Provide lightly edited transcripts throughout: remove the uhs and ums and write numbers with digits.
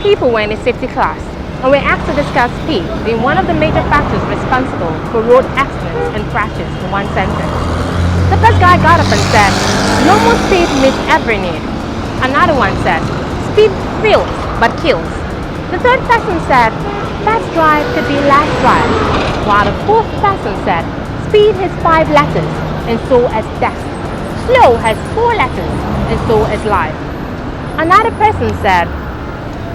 people were in a safety class and were asked to discuss speed being one of the major factors responsible for road accidents and crashes in one sentence. The first guy got up and said, "No more speed meets every need." Another one said, "Speed thrills but kills." The third person said, "Fast drive could be last drive." While the fourth person said, "Speed has 5 letters and so has death. Slow has 4 letters and so has life." Another person said,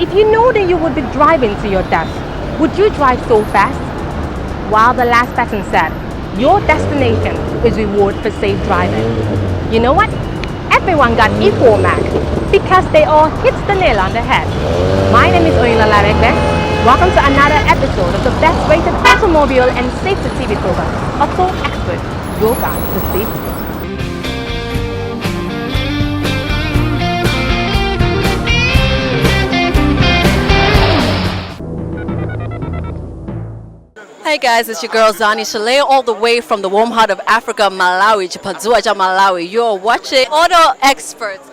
"If you know that you would be driving to your death, would you drive so fast?" While the last person said, "Your destination is reward for safe driving." You know what? Everyone got equal mark because they all hit the nail on the head. My name is LBOSS. Welcome to another episode of the best rated automobile and safety TV program, Auto Expert, your guide to safety. Hey guys, it's your girl Zani Chalet, all the way from the warm heart of Africa, Malawi, Chipadzuaja, Malawi. You're watching Auto Experts.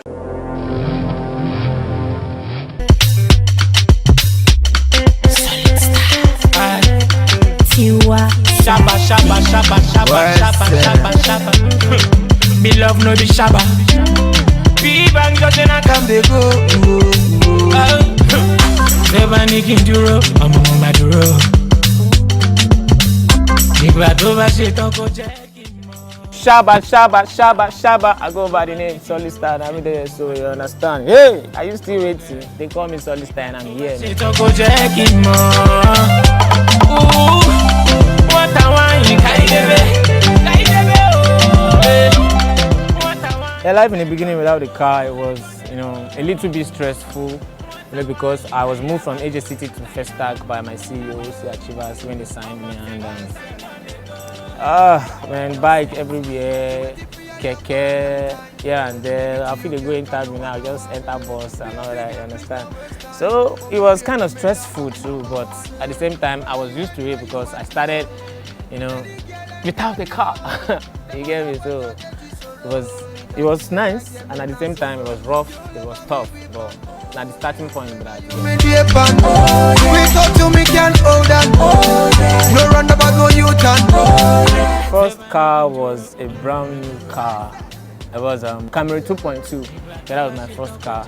Shabba, shabba, shabba, shabba, shabba, shabba, shabba. Me love no be shabba. People just in a come they go. Never nicking duro, I'm on my duro. Shabba, shabba, shabba, shabba. I go by the name Solid Star, and I'm there, so you understand. Hey, are you still waiting? They call me Solid Star, and I'm here. Yeah, life in the beginning without the car, it was, a little bit stressful. Because I was moved from AJ City to Xpat by my CEO, Xpat, when they signed me, and bike everywhere, keke, yeah, and then I feel they go interview now, just enter bus and all that, you understand? So it was kind of stressful too, but at the same time I was used to it because I started, without the car. You get me? So it was nice, and at the same time it was rough, it was tough, but at the starting point, but first car was a brand new car. It was Camry 2.2. That was my first car,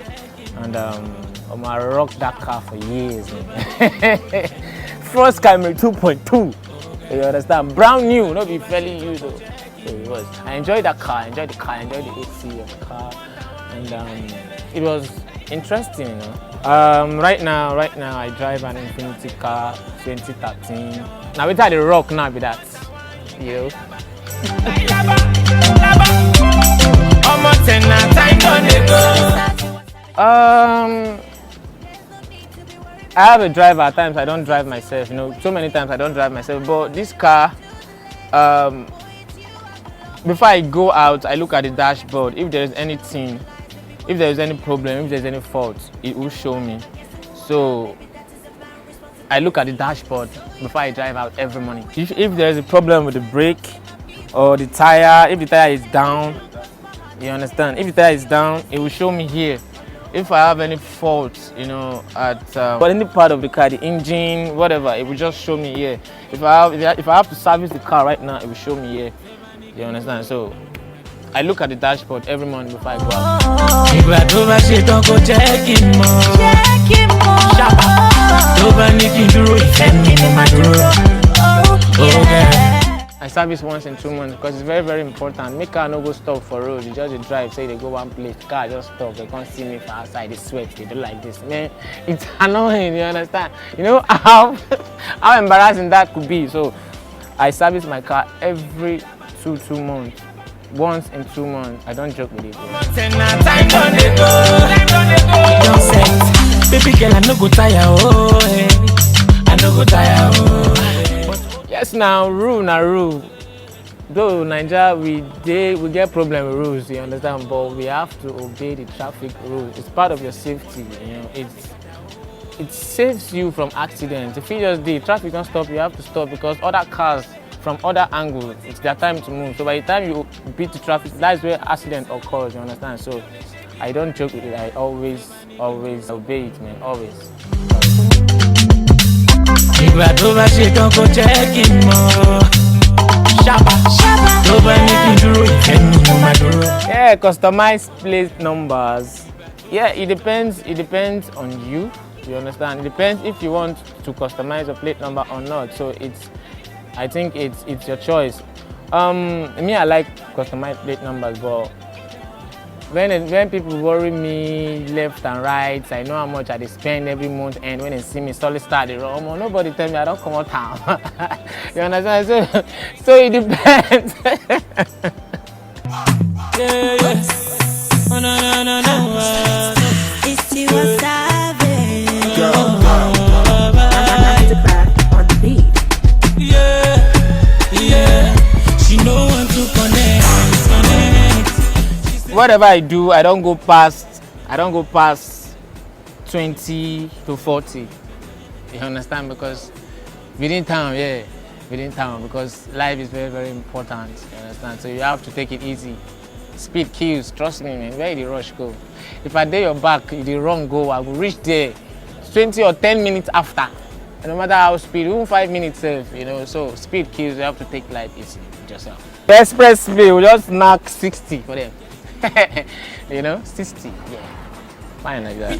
and I rocked that car for years. First Camry 2.2. You understand? Brand new, not be fairly used. So it was. I enjoyed that car. I enjoyed the car. I enjoyed the AC of the car, and it was interesting, Right now I drive an Infinity car 2013. Now we try the rock now be that, I have a driver. At times I don't drive myself, so many times I don't drive myself, but this car, before I go out, I look at the dashboard. If there is anything, if there is any problem, if there's any fault, it will show me. So I look at the dashboard before I drive out every morning. If there is a problem with the brake or the tire, if the tire is down, you understand? If the tire is down, it will show me here. If I have any fault, at any part of the car, the engine, whatever, it will just show me here. If I have to service the car right now, it will show me here. You understand? So I look at the dashboard every morning before I go out. I service once in 2 months because it's very, very important. Make car no go stop for road. You just drive, say they go one place, car just stop. They can't see me from outside, they sweat, they do like this. Man, it's annoying, you understand? You know how embarrassing that could be. So I service my car every two months. Once in 2 months. I don't joke with it. Baby girl, I no go tire, I no go tire, Yes, now rule. Though Nigeria, we get problem with rules, you understand, but we have to obey the traffic rules. It's part of your safety, It saves you from accidents. If you just did traffic don't stop, you have to stop because other cars from other angles, it's their time to move. So by the time you beat the traffic, that's where accident occurs, you understand? So I don't joke with it, I always obey it, man, always. Yeah, customize plate numbers. Yeah, it depends. It depends on you. You understand? It depends if you want to customize a plate number or not. So I think it's your choice. Me, I like customized plate numbers, but when people worry me left and right, I know how much I spend every month, and when they see me solid start the wrong, nobody tell me I don't come out town. You understand? So it depends. Yeah, yeah. Oh, no. It's you a savage. On the beat. Yeah. She know when to connect. Whatever I do, I don't go past 20 to 40. You understand? Because within town, because life is very, very important. You understand? So you have to take it easy. Speed kills, trust me, man. Where the rush go? If I dare your back, the wrong go, I will reach there 20 or 10 minutes after. And no matter how speed, even 5 minutes safe, you know. So speed kills, you have to take life easy with yourself. The expressway will just knock 60 for them. You know, 60, yeah. Fine like that.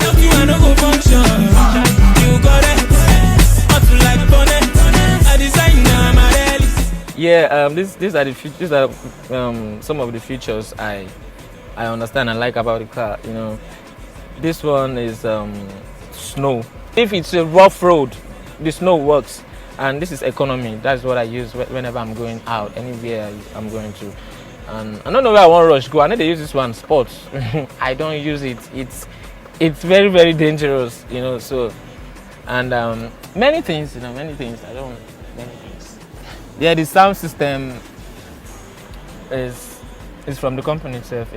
Yeah, these are the some of the features I understand and like about the car. You know, this one is snow. If it's a rough road, the snow works, and this is economy. That's what I use whenever I'm going out, anywhere I'm going to. And I don't know where I want to rush go. I know they use this one sports. I don't use it. It's very, very dangerous. You know, so and many things. You know, many things. I don't many things. Yeah, the sound system is from the company itself.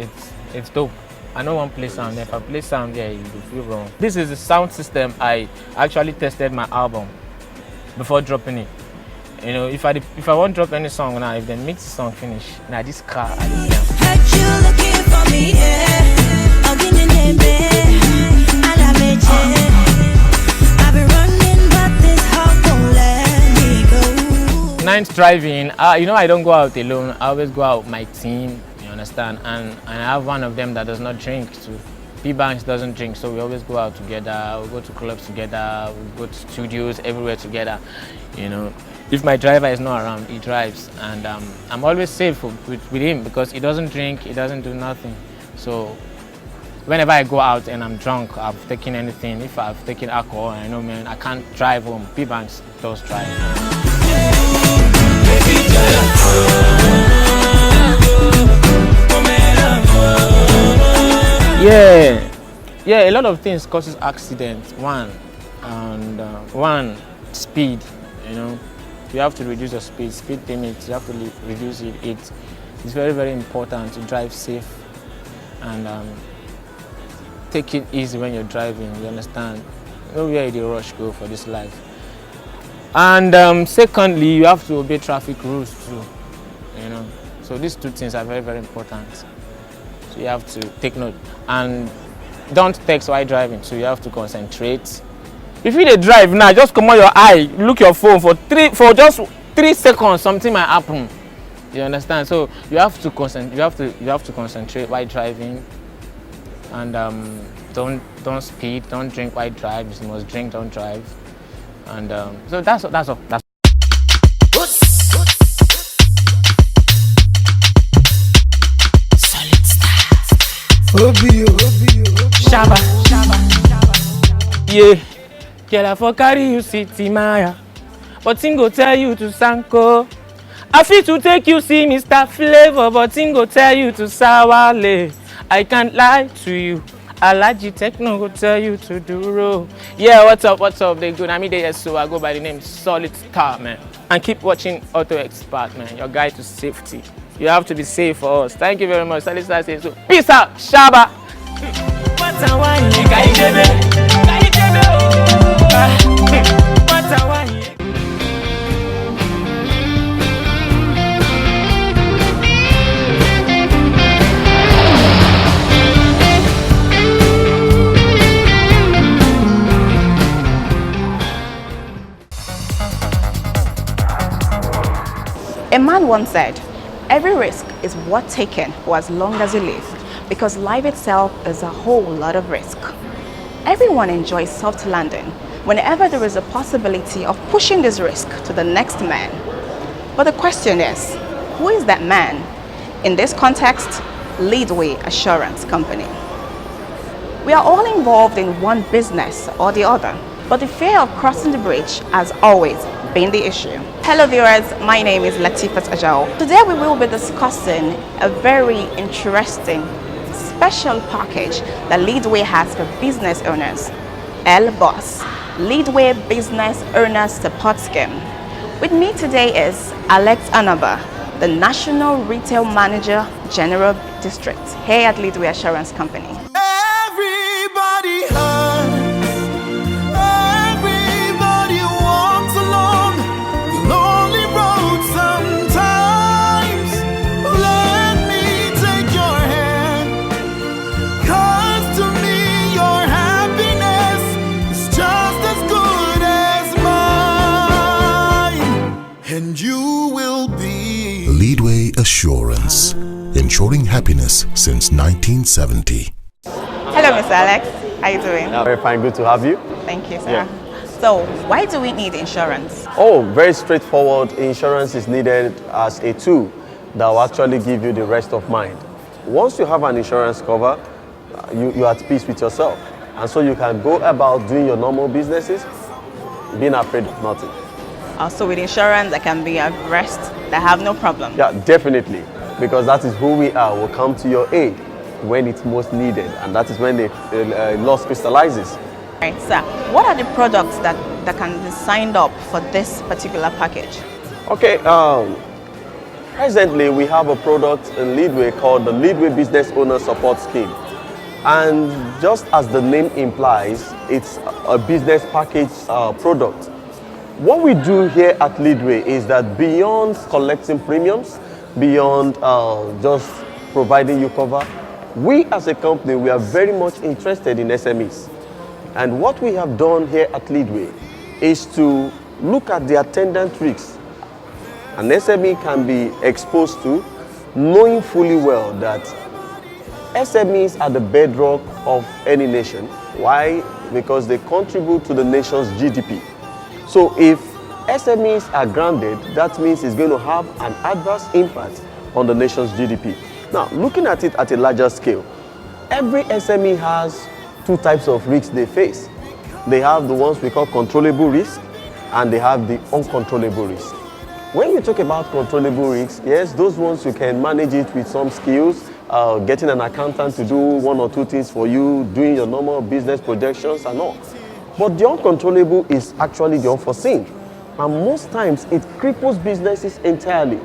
It's dope. I know one play sound. If I play sound, yeah, you will feel wrong. This is the sound system I actually tested my album before dropping it. You know, if I want to drop any song now, if they mix the song finish, now this car I Heard you looking for me, yeah. Again in the bed, I love it, yeah. I've been running, but this heart won't let me go. Night driving, you know, I don't go out alone. I always go out with my team. You understand? And I have one of them that does not drink too. P-Banks doesn't drink, so we always go out together. We go to clubs together. We go to studios, everywhere together. You know, if my driver is not around, he drives, and I'm always safe with him because he doesn't drink, he doesn't do nothing. So whenever I go out and I'm drunk, I've taken anything. If I've taken alcohol, I know, man, I can't drive home. P-Banks does drive. Yeah, a lot of things causes accidents. One speed, you know. You have to reduce your speed limit, you have to reduce it. It's very, very important to drive safe and take it easy when you're driving, you understand? Nowhere the rush go for this life. And secondly, you have to obey traffic rules too, you know. So these two things are very, very important. So you have to take note. And don't text while driving, so you have to concentrate. If you dey drive now, just come on your eye, look your phone for just 3 seconds, something might happen. You understand? So you have to concentrate while driving, and don't speed, don't drink while drive. You must drink, don't drive, and so that's all. Shaba. Yeah. Girl, I for carry you city Maya, but him go tell you to Sanko. I feel to take you see Mr. Flavor, but him go tell you to Sawale. I can't lie to you. Alaji Techno go tell you to Duro. Yeah, what's up? They good. I mean, so I go by the name Solid Star, man. And keep watching Auto Xpat, man. Your guide to safety. You have to be safe for us. Thank you very much. Solid Star says so. Peace out, Shaba. Someone once said, every risk is worth taking for as long as you live, because life itself is a whole lot of risk. Everyone enjoys soft landing whenever there is a possibility of pushing this risk to the next man. But the question is, who is that man? In this context, LEADWAY Assurance Company. We are all involved in one business or the other, but the fear of crossing the bridge has always been the issue. Hello viewers, my name is Latifat Ajao. Today we will be discussing a very interesting special package that LEADWAY has for business owners. LBOSS, LEADWAY Business Owners Support Scheme. With me today is Alex Anaba, the National Retail Manager, General District, here at LEADWAY Assurance Company. Everybody hurts, everybody walks along the lonely road sometimes. Let me take your hand, 'cause to me your happiness is just as good as mine, and you will be LEADWAY Assurance, ensuring happiness since 1970. Hello, Mr. Alex. How are you doing? Very fine, good to have you. Thank you, sir. Yeah. So, why do we need insurance? Oh, very straightforward. Insurance is needed as a tool that will actually give you the rest of mind. Once you have an insurance cover, you're at peace with yourself. And so you can go about doing your normal businesses, being afraid of nothing. Also, with insurance, I can be at rest. I have no problem. Yeah, definitely. Because that is who we are. We'll come to your aid when it's most needed. And that is when the loss crystallizes. Right, sir. What are the products that can be signed up for this particular package? Okay, presently we have a product in LEADWAY called the LEADWAY Business Owner Support Scheme. And just as the name implies, it's a business package product. What we do here at LEADWAY is that beyond collecting premiums, beyond just providing you cover, we as a company, we are very much interested in SMEs. And what we have done here at LEADWAY is to look at the attendant risks an SME can be exposed to, knowing fully well that SMEs are the bedrock of any nation. Why? Because they contribute to the nation's GDP. So if SMEs are grounded, that means it's going to have an adverse impact on the nation's GDP. Now, looking at it at a larger scale, every SME has two types of risks they face. They have the ones we call controllable risk, and they have the uncontrollable risk. When you talk about controllable risks, yes, those ones you can manage it with some skills, getting an accountant to do one or two things for you, doing your normal business projections and all. But the uncontrollable is actually the unforeseen. And most times it cripples businesses entirely.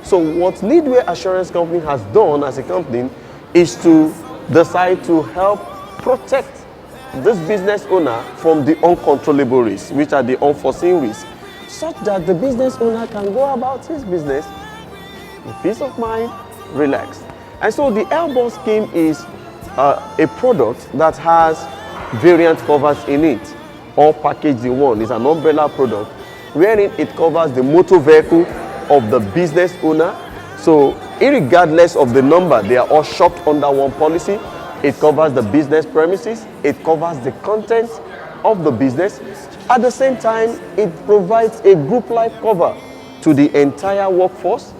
So what LEADWAY Assurance Company has done as a company is to decide to help protect this business owner from the uncontrollable risks, which are the unforeseen risks, such that the business owner can go about his business with peace of mind, relaxed. And so the LBOSS scheme is a product that has variant covers in it, all packaged in one. It's an umbrella product wherein it covers the motor vehicle of the business owner. So irregardless of the number, they are all shopped under one policy. It covers the business premises, it covers the content of the business. At the same time, it provides a group life cover to the entire workforce.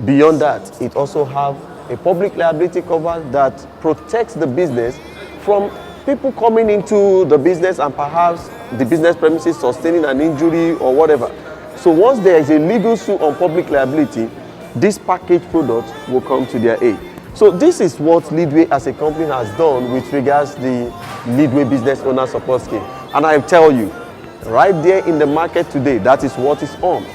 Beyond that, it also has a public liability cover that protects the business from people coming into the business and perhaps the business premises sustaining an injury or whatever. So once there is a legal suit on public liability, this package product will come to their aid. So this is what LEADWAY as a company has done with regards to the LEADWAY Business Owner Support Scheme. And I tell you, right there in the market today, that is what is on.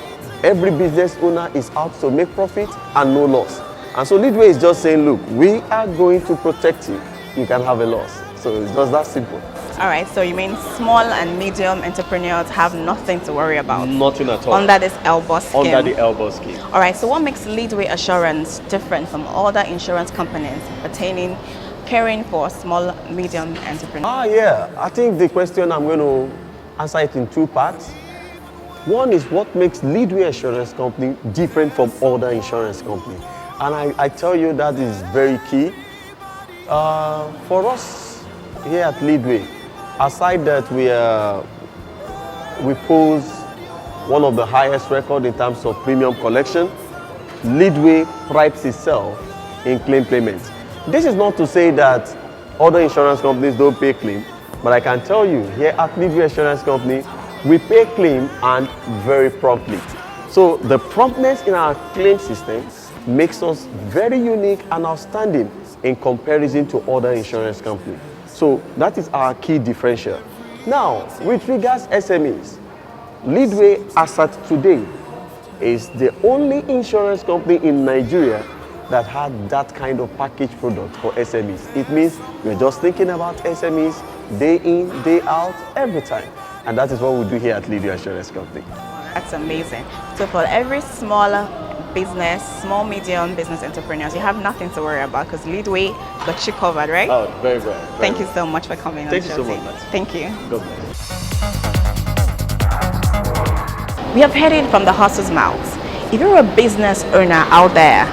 Every business owner is out to make profit and no loss. And so LEADWAY is just saying, look, we are going to protect you. You can have a loss. So it's just that simple. All right, so you mean small and medium entrepreneurs have nothing to worry about? Nothing at all. Under this LBOSS scheme? Under the LBOSS scheme. All right, so what makes LEADWAY Assurance different from other insurance companies pertaining caring for small, medium entrepreneurs? Yeah, I think the question I'm going to answer it in two parts. One is what makes LEADWAY Insurance Company different from other insurance companies. And I tell you that is very key. For us here at LEADWAY, aside that we pose one of the highest record in terms of premium collection, LEADWAY prides itself in claim payments. This is not to say that other insurance companies don't pay claim, but I can tell you here at LEADWAY Insurance Company, we pay claim and very promptly. So the promptness in our claim system makes us very unique and outstanding in comparison to other insurance companies. So that is our key differential. Now, with regards SMEs, LEADWAY as at today is the only insurance company in Nigeria that had that kind of package product for SMEs. It means we're just thinking about SMEs day in, day out, every time. And that is what we do here at LEADWAY Insurance Company. That's amazing. So for every smaller business, small, medium business entrepreneurs, you have nothing to worry about because LEADWAY got you covered, right? Oh, very well. Thank you so much for coming on the Thank you show. so much. Thank you. God bless. We have heard it from the horse's mouth. If you're a business owner out there,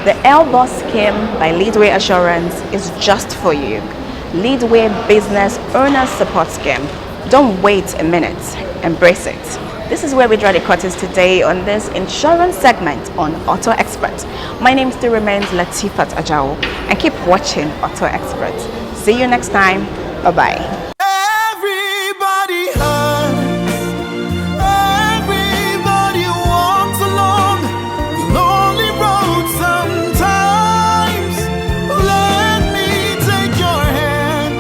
the LBOSS scheme by LEADWAY Assurance is just for you. LEADWAY Business Owner Support Scheme. Don't wait a minute. Embrace it. This is where we draw the curtains today on this insurance segment on Auto Expert. My name still remains Latifat Ajao, and keep watching Auto Expert. See you next time. Bye-bye. Everybody hurts. Everybody walks along the lonely road sometimes. Let me take your hand.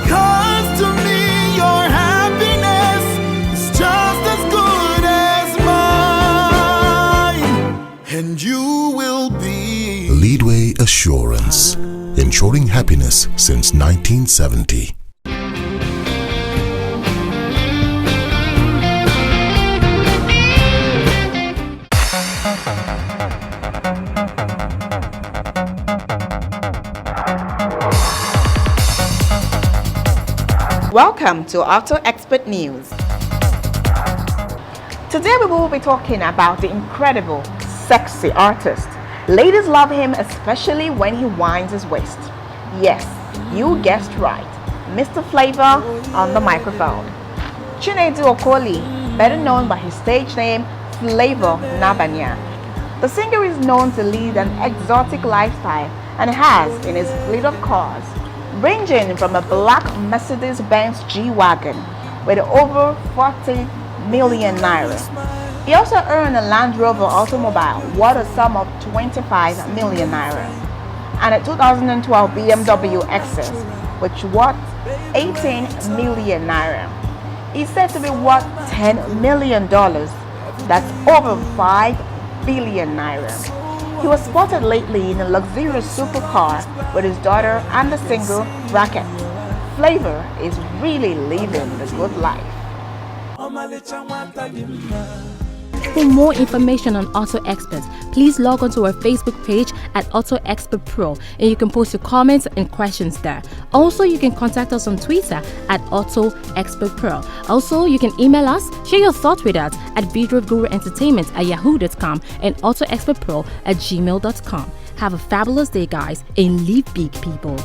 'Cause to me your happiness is just as good as mine. And you will be LEADWAY Assurance, ensuring happiness since 1970. Welcome to Auto Expert News. Today we will be talking about the incredible, sexy artist. Ladies love him especially when he winds his waist. Yes, you guessed right. Mr. Flavor on the microphone. Chinedu Okoli, better known by his stage name Flavor Nabanya. The singer is known to lead an exotic lifestyle and has in his fleet of cars, ranging from a black Mercedes-Benz G-Wagon with over 40 million naira. He also earned a Land Rover automobile worth a sum of 25 million naira and a 2012 BMW Exus, which worth 18 million naira. He's said to be worth $10 million. That's over 5 billion naira. He was spotted lately in a luxurious supercar with his daughter and the single Bracket. Flavor is really living the good life. For more information on Auto Experts, please log on to our Facebook page at Auto Expert Pro, and you can post your comments and questions there. Also, you can contact us on Twitter at Auto Expert Pro. Also, you can email us, share your thoughts with us at videoguruentertainment@yahoo.com and autoexpertpro@gmail.com. Have a fabulous day, guys, and live big, people.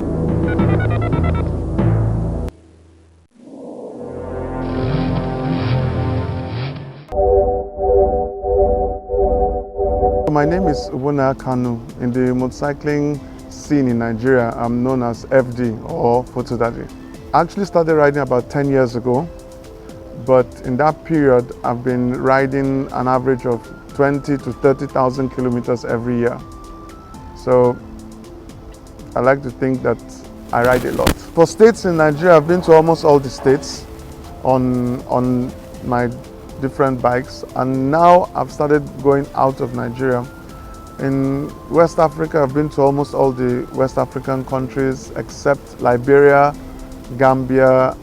My name is Ubuna Kanu. In the motorcycling scene in Nigeria, I'm known as FD or Photo Daddy. I actually started riding about 10 years ago, but in that period, I've been riding an average of 20 to 30,000 kilometers every year. So I like to think that I ride a lot. For states in Nigeria, I've been to almost all the states on my different bikes, and now I've started going out of Nigeria. In West Africa, I've been to almost all the West African countries except Liberia, Gambia,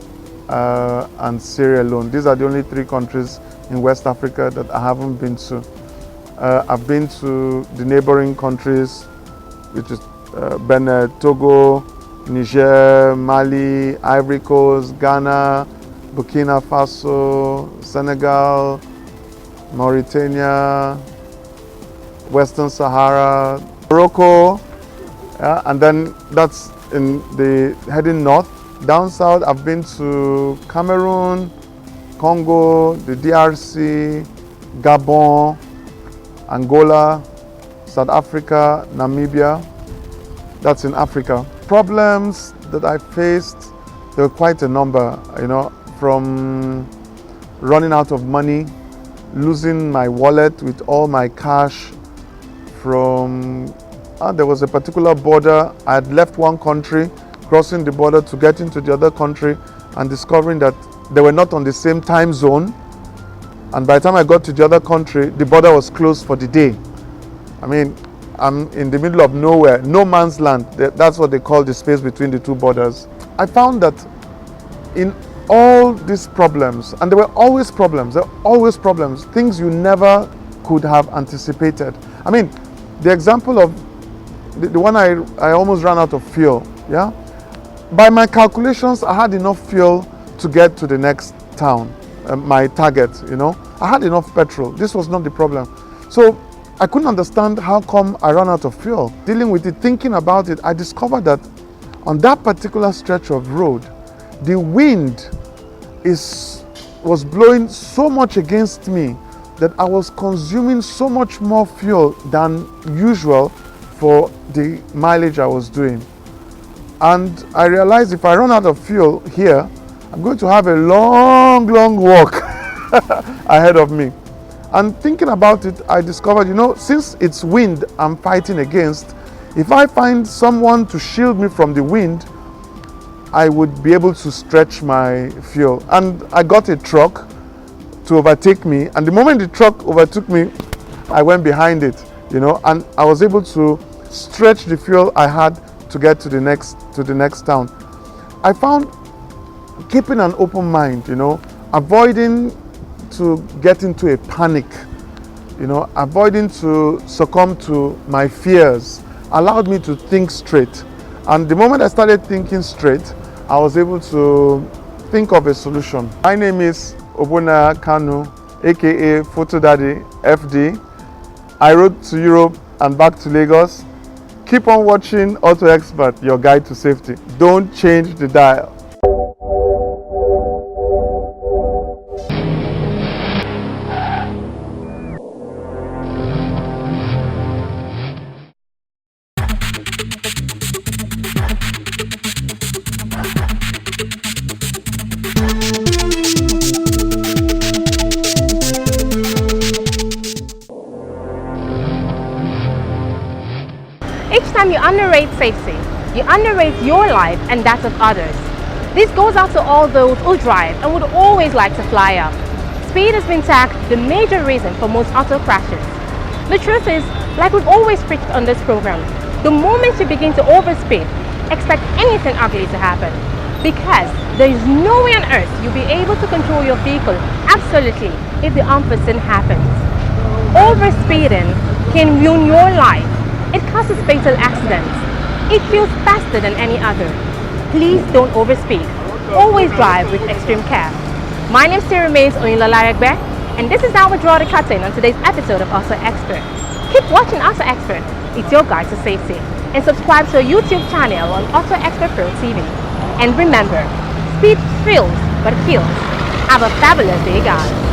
and Sierra Leone. These are the only 3 countries in West Africa that I haven't been to. I've been to the neighboring countries, which is Benin, Togo, Niger, Mali, Ivory Coast, Ghana, Burkina Faso, Senegal, Mauritania, Western Sahara, Morocco, yeah, and then that's in the heading north. Down south, I've been to Cameroon, Congo, the DRC, Gabon, Angola, South Africa, Namibia. That's in Africa. Problems that I faced, there were quite a number, you know, from running out of money, losing my wallet with all my cash, from there was a particular border. I had left one country, crossing the border to get into the other country and discovering that they were not on the same time zone. And by the time I got to the other country, the border was closed for the day. I mean, I'm in the middle of nowhere, no man's land. That's what they call the space between the two borders. I found that in all these problems, and there were always problems, things you never could have anticipated. I mean, the example of the one I almost ran out of fuel, yeah? By my calculations, I had enough fuel to get to the next town, my target, you know. I had enough petrol. This was not the problem. So I couldn't understand how come I ran out of fuel. Dealing with it, thinking about it, I discovered that on that particular stretch of road, the wind was blowing so much against me that I was consuming so much more fuel than usual for the mileage I was doing. And I realized if I run out of fuel here, I'm going to have a long, long walk ahead of me. And thinking about it, I discovered, you know, since it's wind I'm fighting against, if I find someone to shield me from the wind, I would be able to stretch my fuel. And I got a truck to overtake me, and the moment the truck overtook me, I went behind it, you know, and I was able to stretch the fuel I had to get to the next town. I found keeping an open mind, you know, avoiding to get into a panic, you know, avoiding to succumb to my fears allowed me to think straight. And the moment I started thinking straight, I was able to think of a solution. My name is Obuna Kanu, aka Photo Daddy FD. I rode to Europe and back to Lagos. Keep on watching Auto Xpat, your guide to safety. Don't change the dial. Each time you underrate safety, you underrate your life and that of others. This goes out to all those who drive and would always like to fly up. Speed has been tagged the major reason for most auto crashes. The truth is, like we've always preached on this program, the moment you begin to overspeed, expect anything ugly to happen. Because there is no way on earth you'll be able to control your vehicle absolutely if the unforeseen happens. Overspeeding can ruin your life. It causes fatal accidents. It kills faster than any other. Please don't overspeed. Always drive with extreme care. My name still remains Oyinlola, and this is how we draw the curtain on today's episode of Auto Expert. Keep watching Auto Expert. It's your guide to safety. And subscribe to our YouTube channel on Auto Expert Pro TV. And remember, speed thrills but kills. Have a fabulous day, guys.